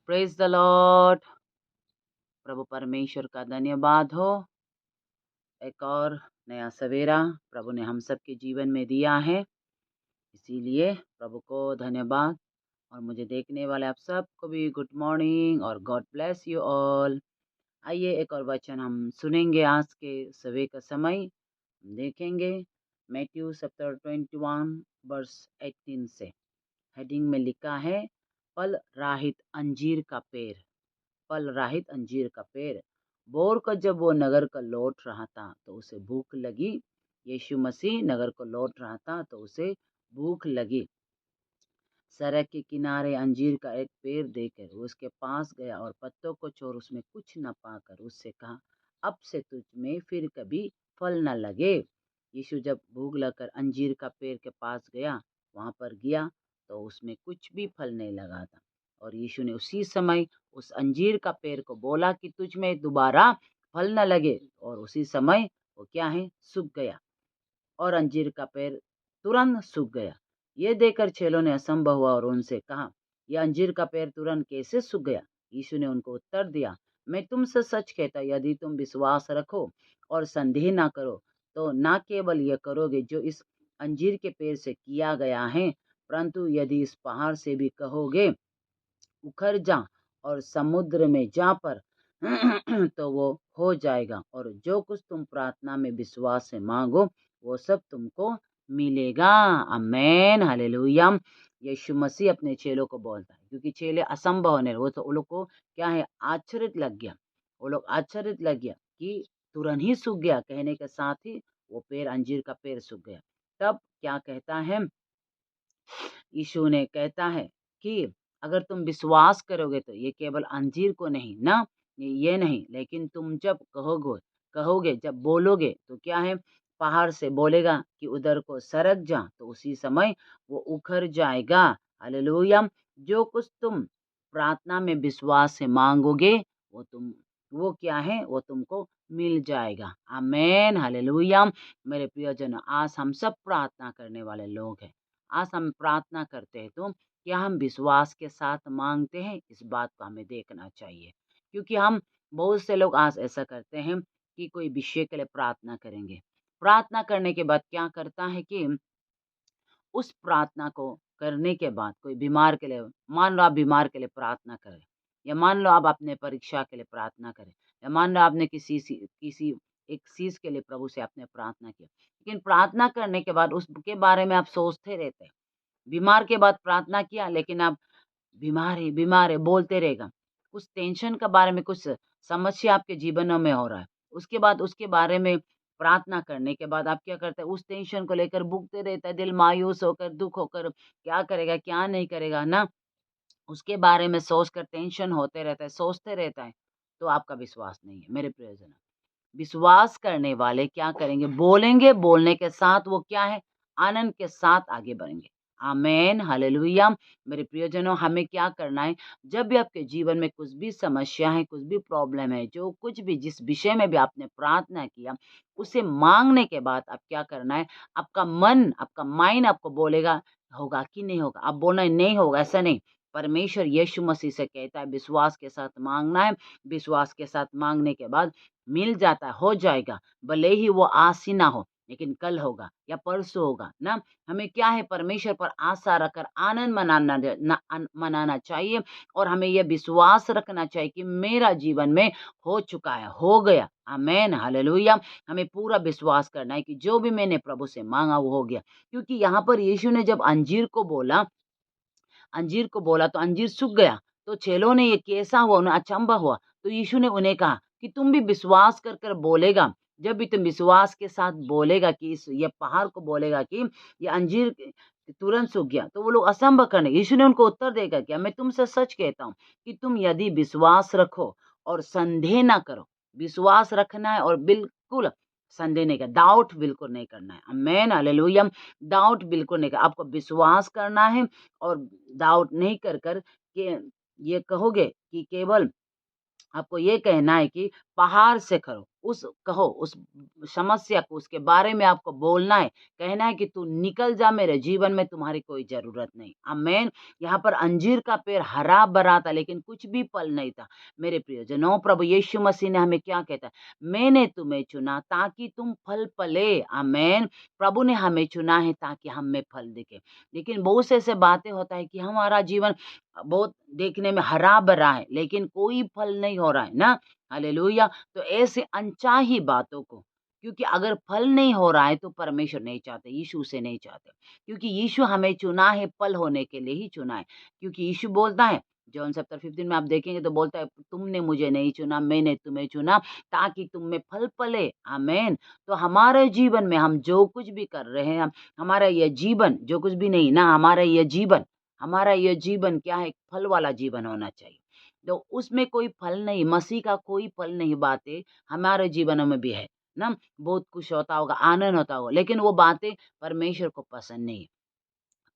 Praise the Lord. प्रभु परमेश्वर का धन्यवाद हो। एक और नया सवेरा प्रभु ने हम सब के जीवन में दिया है, इसीलिए प्रभु को धन्यवाद। और मुझे देखने वाले आप सबको भी गुड मॉर्निंग और गॉड ब्लेस यू ऑल। आइए एक और वचन हम सुनेंगे। आज के सवे का समय हम देखेंगे मैथ्यू चैप्टर 21 वर्स 18 से। हेडिंग में लिखा है फल रहित अंजीर का पेड़। फल रहित अंजीर का पेड़। बोर का जब वो नगर को लौट रहा था तो उसे भूख लगी। यीशु मसीह नगर को लौट रहा था तो उसे भूख लगी। सड़क के किनारे अंजीर का एक पेड़ देखकर वो उसके पास गया और पत्तों को छोड़ उसमें कुछ न पाकर उससे कहा, अब से तुझ में फिर कभी फल न लगे। यीशु जब भूख लगकर अंजीर का पेड़ के पास गया, वहां पर गया तो उसमें कुछ भी फल नहीं लगा था। और यीशु ने उसी समय उस अंजीर का पेड़ को बोला कि तुझ में दोबारा फल न लगे। और उसी समय वो क्या है, सूख गया और अंजीर का पेड़ तुरंत सूख गया। ये देखकर चेलों ने असंभव हुआ और उनसे कहा, यह अंजीर का पेड़ तुरंत कैसे सूख गया? यीशु ने उनको उत्तर दिया, मैं तुमसे सच कहता, यदि तुम विश्वास रखो और संदेह ना करो तो ना केवल यह करोगे जो इस अंजीर के पेड़ से किया गया है, परंतु यदि इस पहाड़ से भी कहोगे उखड़ जा और समुद्र में जा पर तो वो हो जाएगा। और जो कुछ तुम प्रार्थना में विश्वास से मांगो वो सब तुमको मिलेगा। आमेन, हालेलुया। यीशु मसीह अपने चेलों को बोलता है, क्योंकि चेले असंभव होने वो तो उन लोग को क्या है, आश्चर्य लग गया। वो लोग आश्चर्य लग गया कि तुरंत ही सूख गया। कहने के साथ ही वो पेड़, अंजीर का पेड़ सूख गया। तब क्या कहता है, यीशु ने कहता है कि अगर तुम विश्वास करोगे तो ये केवल अंजीर को नहीं ना, ये नहीं, लेकिन तुम जब कहोगे जब बोलोगे तो क्या है, पहाड़ से बोलेगा कि उधर को सरक जा तो उसी समय वो उखड़ जाएगा। हालेलुया। जो कुछ तुम प्रार्थना में विश्वास से मांगोगे वो क्या है, वो तुमको मिल जाएगा। आमेन, हालेलुया। मेरे प्रियजन, आज हम सब प्रार्थना करने वाले लोग हैं। आज हम प्रार्थना करते हैं तो क्या हम विश्वास के साथ मांगते हैं, इस बात को हमें देखना चाहिए। क्योंकि हम बहुत से लोग आज ऐसा करते हैं कि कोई विषय के लिए प्रार्थना करेंगे, प्रार्थना करने के बाद क्या करता है कि उस प्रार्थना को करने के बाद कोई बीमार के लिए, मान लो आप बीमार के लिए प्रार्थना करें, या मान लो आप अपने परीक्षा के लिए प्रार्थना करें, या मान लो आपने किसी एक चीज के लिए प्रभु से आपने प्रार्थना किया, लेकिन प्रार्थना करने के बाद उसके बारे में आप सोचते रहते हैं। बीमार के बाद प्रार्थना किया लेकिन आप बीमार है बोलते रहेगा। कुछ टेंशन के बारे में, कुछ समस्या आपके जीवन में हो रहा है, उसके बाद उसके बारे में प्रार्थना करने के बाद आप क्या करते हैं, उस टेंशन को लेकर भुगते रहता है, दिल मायूस होकर, दुख होकर, क्या करेगा क्या नहीं करेगा ना, उसके बारे में सोचकर टेंशन होते रहता है, सोचते रहता है। तो आपका विश्वास नहीं है मेरे प्रियजन। विश्वास करने वाले क्या करेंगे, बोलेंगे, बोलने के साथ वो क्या है, आनंद के साथ आगे बढ़ेंगे। आमेन, हालेलुया। मेरे प्रियजनों, हमें क्या करना है, जब भी आपके जीवन में कुछ भी समस्या है, कुछ भी प्रॉब्लम है, जो कुछ भी जिस विषय में भी आपने प्रार्थना किया, उसे मांगने के बाद आप क्या करना है, आपका मन, आपका माइंड आपको बोलेगा होगा कि नहीं होगा। आप बोलना है नहीं होगा, ऐसा नहीं। परमेश्वर यीशु मसीह से कहता है विश्वास के साथ मांगना है। विश्वास के साथ मांगने के बाद मिल जाता है, हो जाएगा। भले ही वो आज ही ना हो, लेकिन कल होगा या परसों होगा ना। हमें क्या है, परमेश्वर पर आशा रखकर आनंद मनाना चाहिए। और हमें यह विश्वास रखना चाहिए कि मेरा जीवन में हो चुका है, हो गया। आमेन, हालेलुया। हमें पूरा विश्वास करना है कि जो भी मैंने प्रभु से मांगा वो हो गया। क्योंकि यहाँ पर यीशु ने जब अंजीर को बोला तो अंजीर सूख गया। तो चेलों ने ये कैसा हुआ, उन्हें अचंभा हुआ। तो यीशु ने उन्हें कहा कि तुम भी विश्वास कर कर बोलेगा। जब भी तुम विश्वास के साथ बोलेगा कि ये पहाड़ को बोलेगा कि ये अंजीर तुरंत सूख गया, तो वो लोग असंभव करने। यीशु ने उनको उत्तर देगा, क्या मैं तुमसे सच कहता हूँ कि तुम यदि विश्वास रखो और संदेह ना करो, विश्वास रखना है और बिल्कुल संदेह नहीं कर, डाउट बिल्कुल नहीं करना है। आमेन, हालेलुया। डाउट बिल्कुल नहीं कर, आपको विश्वास करना है और डाउट नहीं कर कर के ये कहोगे कि केवल आपको ये कहना है कि पहाड़ से करो, उस समस्या को, उसके बारे में आपको बोलना है, कहना है कि तू निकल जा, मेरे जीवन में तुम्हारी कोई ज़रूरत नहीं। आमीन। यहाँ पर अंजीर का पेड़ हरा-भरा था, लेकिन कुछ भी फल नहीं था। मेरे प्रियजनों, प्रभु यीशु मसीह ने हमें क्या कहता है? मैंने तुम्हें चुना ताकि तुम फल फले। आमीन। प्रभु ने हमें चुना है ताकि हम में फल दिखे। लेकिन बहुत से ऐसे बातें होता है कि हमारा जीवन बहुत देखने में हरा-भरा है, लेकिन कोई फल नहीं हो रहा है ना। हालेलुया! तो ऐसे अनचाही बातों को, क्योंकि अगर फल नहीं हो रहा है तो परमेश्वर नहीं चाहते, यीशु उसे नहीं चाहते। क्योंकि यीशु हमें चुना है, फल होने के लिए ही चुना है। क्योंकि यीशु बोलता है, जॉन चैप्टर 15 में आप देखेंगे तो बोलता है, तुमने मुझे नहीं चुना, मैंने तुम्हें चुना ताकि तुम में फल फले। आमीन। तो हमारे जीवन में हम जो कुछ भी कर रहे हैं, हमारा यह जीवन जो कुछ भी नहीं ना, हमारा यह जीवन क्या है? फल वाला जीवन होना चाहिए। तो उसमें कोई फल नहीं, मसीह का कोई फल नहीं, बातें हमारे जीवनों में भी है ना। बहुत कुछ होता होगा, आनंद होता होगा, लेकिन वो बातें परमेश्वर को पसंद नहीं है।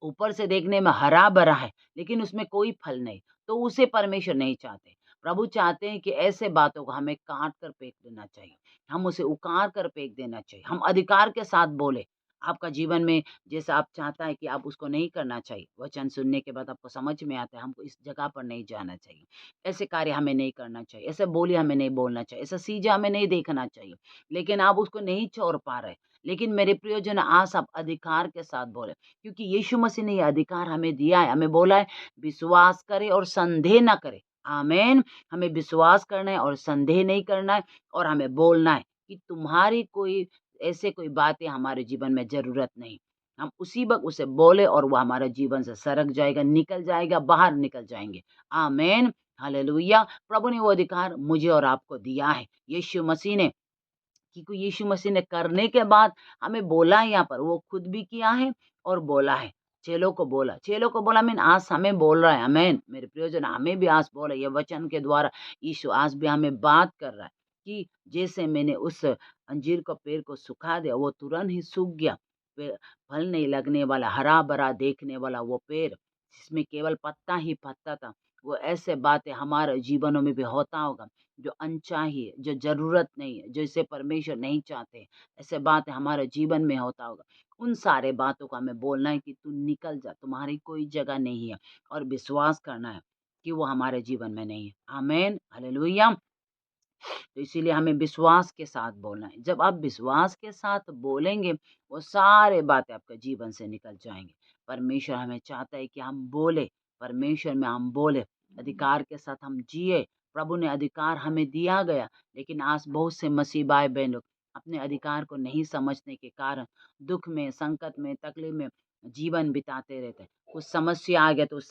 ऊपर से देखने में हरा-भरा है, लेकिन उसमें कोई फल नहीं, तो उसे परमेश्वर नहीं चाहते। प्रभु चाहते हैं कि ऐसे बातों को हमें काट कर फेंक देना चाहिए। हम उसे उखाड़ कर फेंक देना चाहिए। हम अधिकार के साथ बोले। आपका जीवन में जैसा आप चाहता है कि आप उसको नहीं करना चाहिए। वचन सुनने के बाद आपको समझ में आता है, हमको इस जगह पर नहीं जाना चाहिए। ऐसे कार्य हमें नहीं करना चाहिए, ऐसे बोली हमें नहीं बोलना चाहिए, ऐसा चीज़ें हमें नहीं देखना चाहिए। लेकिन आप उसको नहीं छोड़ पा रहे। लेकिन मेरे प्रियजन, आज आप अधिकार के साथ बोले। क्योंकि यीशु मसीह ने ये अधिकार हमें दिया है, हमें बोला है विश्वास करे और संदेह ना करे। आमीन। हमें विश्वास करना है और संदेह नहीं करना है, और हमें बोलना है कि तुम्हारी कोई बातें हमारे जीवन में ज़रूरत नहीं। हम उसी वक़्त उसे बोले और वो हमारे जीवन से सरक जाएगा, निकल जाएगा, बाहर निकल जाएँगे। आमीन। हालेलुया! प्रभु ने वो अधिकार मुझे और आपको दिया है। यीशु मसीह ने, क्योंकि यीशु मसीह ने करने के बाद हमें बोला है, यहाँ पर वो खुद भी किया है और बोला है। चेलों को बोला, मीन आज हमें बोल रहा है। आमीन। मेरे प्रियजन, हमें भी आज बोला, ये वचन के द्वारा यीशु आज भी हमें बात कर रहा है कि जैसे मैंने उस अंजीर का पेड़ को सुखा दिया, वो तुरंत ही सूख गया। फल नहीं लगने वाला, हरा भरा देखने वाला वो पेड़, जिसमें केवल पत्ता ही पत्ता था, वो ऐसे बातें हमारे जीवनों में भी होता होगा, जो अनचाही है, जो ज़रूरत नहीं है, जो इसे परमेश्वर नहीं चाहते, ऐसे बातें हमारे जीवन में होता होगा। उन सारे बातों का हमें बोलना है कि तू निकल जा, तुम्हारी कोई जगह नहीं है, और विश्वास करना है कि वो हमारे जीवन में नहीं है। आमीन, हालेलुया। तो इसीलिए हमें विश्वास के साथ बोलना है। जब आप विश्वास के साथ बोलेंगे, वो सारे बातें आपके जीवन से निकल जाएँगे। परमेश्वर हमें चाहता है कि हम बोले, परमेश्वर में हम बोले, अधिकार के साथ हम जिए। प्रभु ने अधिकार हमें दिया गया, लेकिन आज बहुत से मसीह भाई-बहन लोग अपने अधिकार को नहीं समझने के कारण दुःख में, संकट में, तकलीफ में जीवन बिताते रहते हैं। कुछ समस्या आ गया तो उस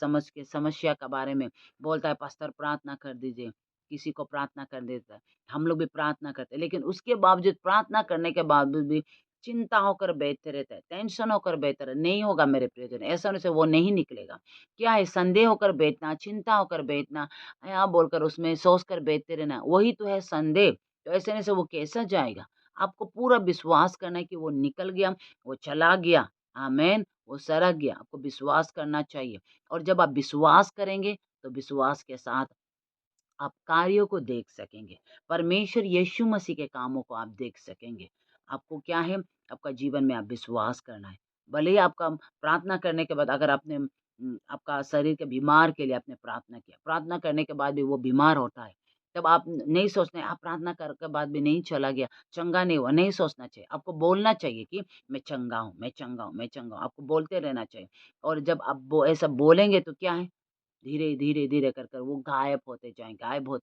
समस्या के बारे में बोलता है, पास्टर प्रार्थना कर दीजिए, किसी को प्रार्थना कर देता है। हम लोग भी प्रार्थना करते हैं, लेकिन उसके बावजूद, प्रार्थना करने के बावजूद भी चिंता होकर बैठते रहते हैं, टेंशन होकर बैठते रहे, नहीं होगा मेरे प्रियजन, ऐसा होने से वो नहीं निकलेगा। क्या है? संदेह होकर बैठना, चिंता होकर बैठना, यहाँ बोलकर उसमें सोच कर बैठते रहना, वही तो है संदेह। तो ऐसे होने से वो कैसा जाएगा? आपको पूरा विश्वास करना है कि वो निकल गया, वो चला गया। आमीन। वो सरक गया। आपको विश्वास करना चाहिए, और जब आप विश्वास करेंगे, तो विश्वास के साथ आप कार्यों को देख सकेंगे। परमेश्वर यीशु मसीह के कामों को आप देख सकेंगे। आपको क्या है? आपका जीवन में आप विश्वास करना है। भले ही आपका प्रार्थना करने के बाद, अगर आपने आपका शरीर के बीमार के लिए आपने प्रार्थना किया, प्रार्थना करने के बाद भी वो बीमार होता है, तब आप नहीं सोचना है, आप प्रार्थना कर के बाद भी नहीं चला गया, चंगा नहीं हुआ, नहीं सोचना चाहिए। आपको बोलना चाहिए कि मैं चंगा हूँ, मैं चंगा हूँ, मैं चंगा हूँ। आपको बोलते रहना चाहिए, और जब आप ऐसा बोलेंगे तो क्या है? धीरे, धीरे, धीरे कर कर वो गायब होते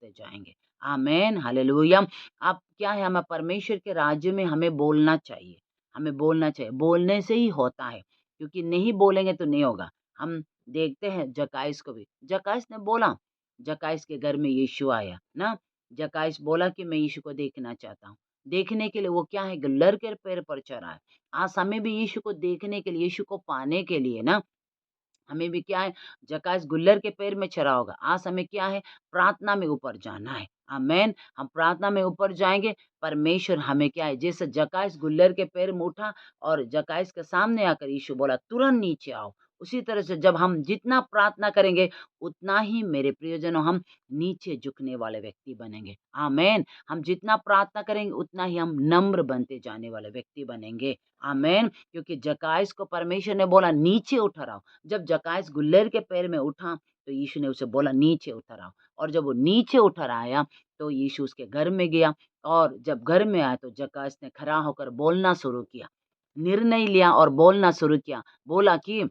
जाएँगे। आमीन, हालेलुया। आप क्या है? हमें परमेश्वर के राज्य में हमें बोलना चाहिए, हमें बोलना चाहिए। बोलने से ही होता है, क्योंकि नहीं बोलेंगे तो नहीं होगा। हम देखते हैं जकाइस को भी, जकाइस ने बोला, जकाइस के घर में यीशु आया ना, जकाइस बोला कि मैं यीशु को देखना चाहता हूँ। देखने के लिए वो क्या है? गुलर के पेड़ पर चढ़ा है। आज हमें भी यीशु को देखने के लिए, यीशु को पाने के लिए ना, हमें भी क्या है? जकास गुल्लर के पैर में चढ़ा होगा। आज हमें क्या है? प्रार्थना में ऊपर जाना है। आमीन। हम प्रार्थना में ऊपर जाएँगे, परमेश्वर हमें क्या है? जैसे जकाइस गुल्लर के पैर में उठा और जकाइस के सामने आकर यीशु बोला, तुरंत नीचे आओ। उसी तरह से जब हम जितना प्रार्थना करेंगे उतना ही मेरे प्रियजनों हम नीचे झुकने वाले व्यक्ति बनेंगे। आमीन। हम जितना प्रार्थना करेंगे उतना ही हम नम्र बनते जाने वाले व्यक्ति बनेंगे। आमीन। क्योंकि जकाइस को परमेश्वर ने बोला नीचे उठ रहा। जब जकाइस गुल्लेर के पैर में उठा तो यीशु ने उसे बोला नीचे उतर आओ, और जब वो नीचे उतर आया तो यीशु उसके घर में गया, और जब घर में आया तो जकाइस ने खड़ा होकर बोलना शुरू किया, निर्णय लिया और बोलना शुरू किया। बोला कि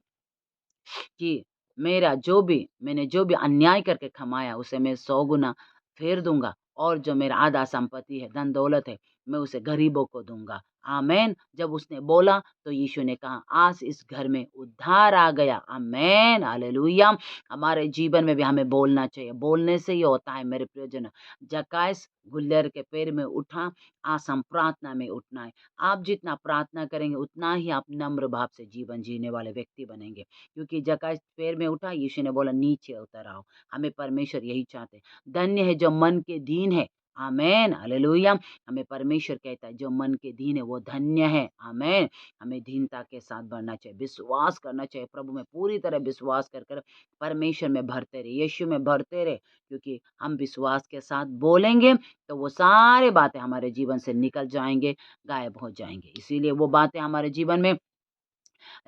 मैंने जो भी अन्याय करके कमाया उसे मैं 100 गुना फेर दूंगा, और जो मेरा आधा संपत्ति है, धन दौलत है, मैं उसे गरीबों को दूंगा। आमीन। जब उसने बोला तो यीशु ने कहा आज इस घर में उद्धार आ गया। आमीन, हालेलुया। हमारे जीवन में भी हमें बोलना चाहिए, बोलने से ही होता है मेरे प्रियजन। जकाइस गुल्लर के पैर में उठा, आज हम प्रार्थना में उठना है। आप जितना प्रार्थना करेंगे उतना ही आप नम्र भाव से जीवन जीने वाले व्यक्ति बनेंगे। क्योंकि जकाइस पैर में उठा, यीशु ने बोला नीचे उतर आओ। हमें परमेश्वर यही चाहते हैं। धन्य है जो मन के दीन है। आमीन, हालेलुया। हमें परमेश्वर कहता है जो मन के दीन है वो धन्य है। आमीन। हमें दीनता के साथ बढ़ना चाहिए, विश्वास करना चाहिए, प्रभु में पूरी तरह विश्वास कर परमेश्वर में भरते रहे, यीशु में भरते रहे। क्योंकि हम विश्वास के साथ बोलेंगे तो वो सारे बातें हमारे जीवन से निकल जाएंगे, गायब हो जाएंगे। इसीलिए वो बातें हमारे जीवन में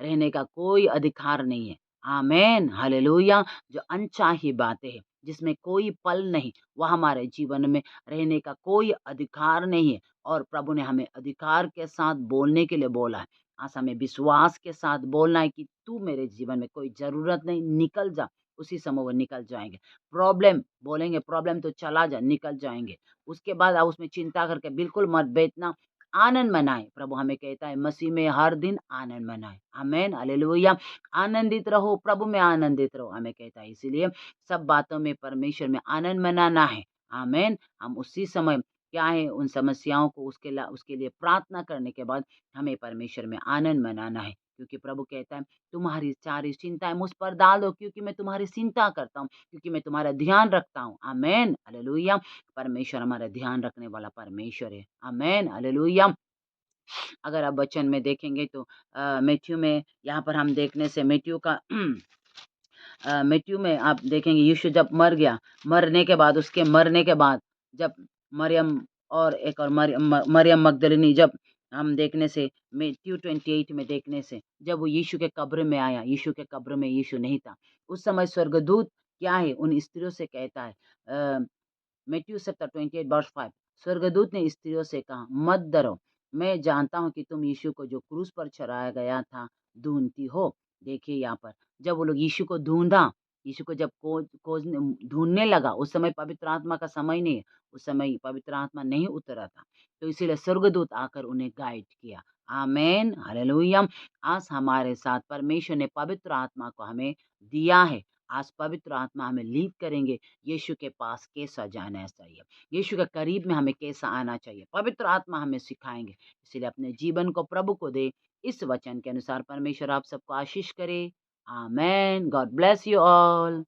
रहने का कोई अधिकार नहीं है। आमीन, हालेलुया। जो अनचाही बातें हैं, जिसमें कोई पल नहीं, वह हमारे जीवन में रहने का कोई अधिकार नहीं है। और प्रभु ने हमें अधिकार के साथ बोलने के लिए बोला है। आज हमें विश्वास के साथ बोलना है कि तू मेरे जीवन में कोई ज़रूरत नहीं, निकल जा। उसी समय वो निकल जाएँगे। प्रॉब्लम बोलेंगे, प्रॉब्लम तो चला जा, निकल जाएँगे। उसके बाद आप उसमें चिंता करके बिल्कुल मत बैठना, आनंद मनाएँ। प्रभु हमें कहता है मसीह में हर दिन आनंद मनाएँ। आमीन, हालेलुया। आनंदित रहो, प्रभु में आनंदित रहो, हमें कहता है। इसीलिए सब बातों में परमेश्वर में आनंद मनाना है। आमीन। हम उसी समय क्या है उन समस्याओं को उसके लिए प्रार्थना करने के बाद हमें परमेश्वर में आनंद मनाना है। क्योंकि प्रभु कहता है तुम्हारी सारी चिंताएँ मुझ पर डाल दो, क्योंकि मैं तुम्हारी चिंता करता हूँ, क्योंकि मैं तुम्हारा ध्यान रखता हूँ। आमीन, हालेलुया। परमेश्वर हमारा ध्यान रखने वाला परमेश्वर है। आमीन, हालेलुया। अगर आप वचन में देखेंगे तो मैथ्यू में यहाँ पर हम देखने से मैथ्यू का मैथ्यू में आप देखेंगे यीशु जब मर गया, उसके मरने के बाद जब मरियम और एक और मरियम मगदलिनी, जब हम देखने से मैथ्यू 28 में देखने से जब वो यीशु के कब्र में आया, यीशु के कब्र में यीशु नहीं था। उस समय स्वर्गदूत क्या है उन स्त्रियों से कहता है, मैथ्यू चैप्टर 28 वर्स 5, स्वर्गदूत ने स्त्रियों से कहा मत डरो, मैं जानता हूँ कि तुम यीशु को जो क्रूस पर चढ़ाया गया था ढूंढती हो। देखिए यहाँ पर जब वो लोग यीशु को ढूंढा, यीशु को जब खोजने ढूंढने लगा, उस समय पवित्र आत्मा का समय नहीं है, उस समय पवित्र आत्मा नहीं उतरा था, तो इसीलिए स्वर्गदूत आकर उन्हें गाइड किया। आमीन, हालेलुया। आज हमारे साथ परमेश्वर ने पवित्र आत्मा को हमें दिया है। आज पवित्र आत्मा हमें लीड करेंगे यीशु के पास कैसा जाना चाहिए, यीशु के करीब में हमें कैसा आना चाहिए, पवित्र आत्मा हमें सिखाएंगे। इसलिए अपने जीवन को प्रभु को दे। इस वचन के अनुसार परमेश्वर आप सबको आशीष करे। Amen. God bless you all.